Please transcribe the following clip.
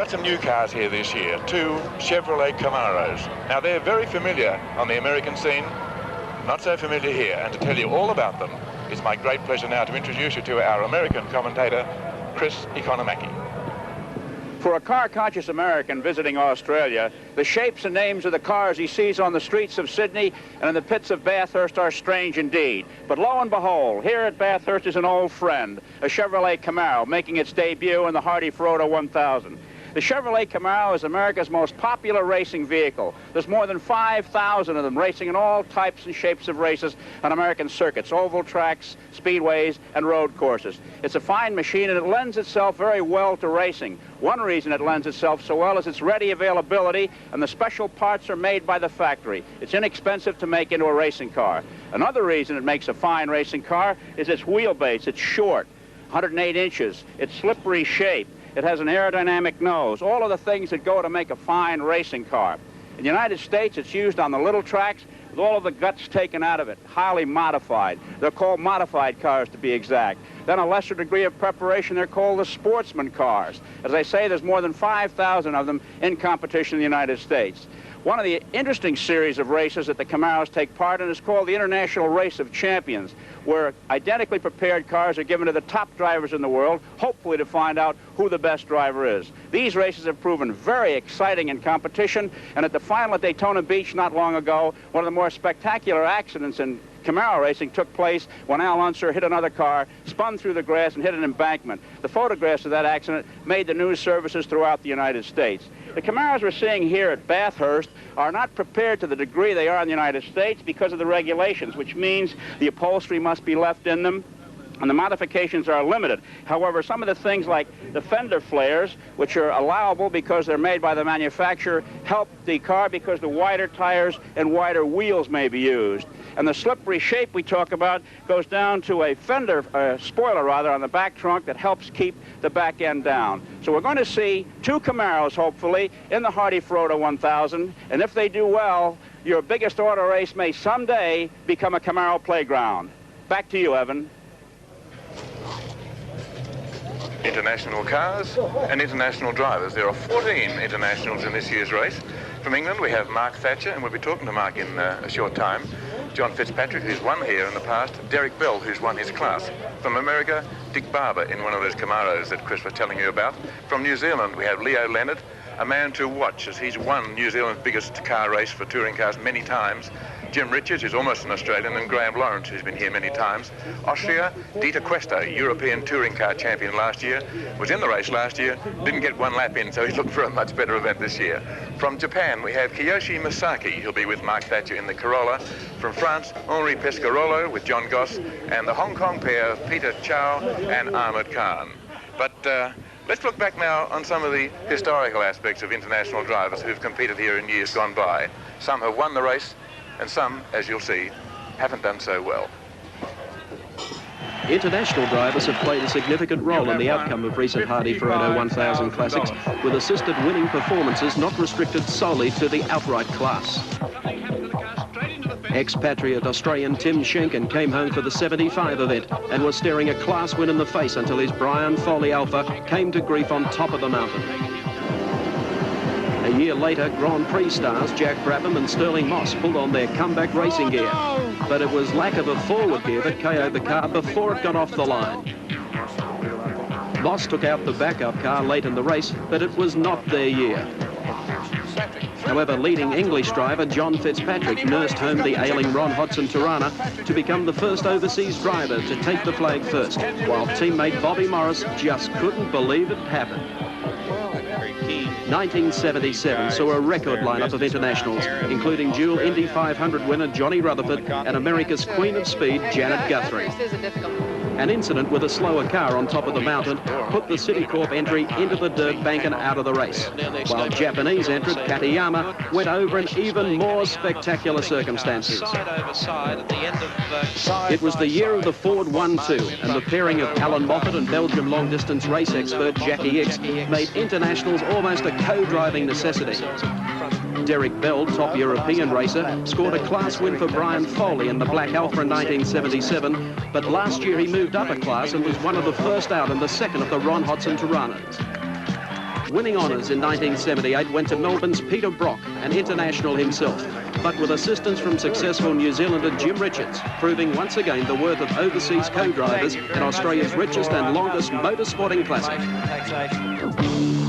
got some new cars here this year, two Chevrolet Camaros. Now, they're very familiar on the American scene, not so familiar here, and to tell you all about them, it's my great pleasure now to introduce you to our American commentator, Chris Economaki. For a car-conscious American visiting Australia, the shapes and names of the cars he sees on the streets of Sydney and in the pits of Bathurst are strange indeed. But lo and behold, here at Bathurst is an old friend, a Chevrolet Camaro, making its debut in the Hardie-Ferodo 1000. The Chevrolet Camaro is America's most popular racing vehicle. There's more than 5,000 of them racing in all types and shapes of races on American circuits, oval tracks, speedways, and road courses. It's a fine machine, and it lends itself very well to racing. One reason it lends itself so well is its ready availability, and the special parts are made by the factory. It's inexpensive to make into a racing car. Another reason it makes a fine racing car is its wheelbase. It's short, 108 inches, its slippery shape. It has an aerodynamic nose, all of the things that go to make a fine racing car. In the United States, it's used on the little tracks with all of the guts taken out of it, highly modified. They're called modified cars, to be exact. Then a lesser degree of preparation, they're called the sportsman cars. As I say, there's more than 5,000 of them in competition in the United States. One of the interesting series of races that the Camaros take part in is called the International Race of Champions, where identically prepared cars are given to the top drivers in the world, hopefully to find out who the best driver is. These races have proven very exciting in competition, and at the final at Daytona Beach not long ago, one of the more spectacular accidents in Camaro racing took place when Al Unser hit another car, spun through the grass, and hit an embankment. The photographs of that accident made the news services throughout the United States. The Camaros we're seeing here at Bathurst are not prepared to the degree they are in the United States because of the regulations, which means the upholstery must be left in them, and the modifications are limited. However, some of the things like the fender flares, which are allowable because they're made by the manufacturer, help the car because the wider tires and wider wheels may be used. And the slippery shape we talk about goes down to a fender, spoiler rather, on the back trunk that helps keep the back end down. So we're going to see two Camaros, hopefully, in the Hardie-Ferodo 1000, and if they do well, your biggest auto race may someday become a Camaro playground. Back to you, Evan. International cars and international drivers. There are 14 internationals in this year's race. From England, we have Mark Thatcher, and we'll be talking to Mark in a short time. John Fitzpatrick, who's won here in the past. Derek Bell, who's won his class. From America, Dick Barber in one of those Camaros that Chris was telling you about. From New Zealand, we have Leo Leonard, a man to watch as he's won New Zealand's biggest car race for touring cars many times. Jim Richards, who's almost an Australian, and Graham Lawrence, who's been here many times. Austria, Dieter Questa, European touring car champion last year, was in the race last year, didn't get one lap in, so he's looking for a much better event this year. From Japan, we have Kiyoshi Misaki, who'll be with Mark Thatcher in the Corolla. From France, Henri Pescarolo with John Goss, and the Hong Kong pair of Peter Chow and Ahmed Khan. But let's look back now on some of the historical aspects of international drivers who've competed here in years gone by. Some have won the race, and some, as you'll see, haven't done so well. International drivers have played a significant role in the outcome of recent Hardie-Ferodo 1000 classics, with assisted winning performances not restricted solely to the outright class. Expatriate Australian Tim Schenken came home for the 75 event and was staring a class win in the face until his Brian Foley Alpha came to grief on top of the mountain. A year later, Grand Prix stars Jack Brabham and Sterling Moss pulled on their comeback racing gear. But it was lack of a forward gear that KO'd the car before it got off the line. Moss took out the backup car late in the race, but it was not their year. However, leading English driver John Fitzpatrick nursed home the ailing Ron Holden Torana to become the first overseas driver to take the flag first, while teammate Bobby Morris just couldn't believe it happened. 1977 saw a record lineup of internationals, including dual Indy 500 winner Johnny Rutherford and America's Queen of Speed, Janet Guthrie. An incident with a slower car on top of the mountain put the Citicorp entry into the dirt bank and out of the race, while Japanese entrant Katayama went over in even more spectacular circumstances. It was the year of the Ford 1-2, and the pairing of Alan Moffat and Belgium long-distance race expert Jackie X made internationals almost a co-driving necessity. Derek Bell, top European racer, scored a class win for Brian Foley in the Black Alpha in 1977, but last year he moved up a class and was one of the first out and the second of the Ron Holden Toranas. Winning honours in 1978 went to Melbourne's Peter Brock, an international himself, but with assistance from successful New Zealander Jim Richards, proving once again the worth of overseas co-drivers in Australia's richest and longest motorsporting classic. Taxation.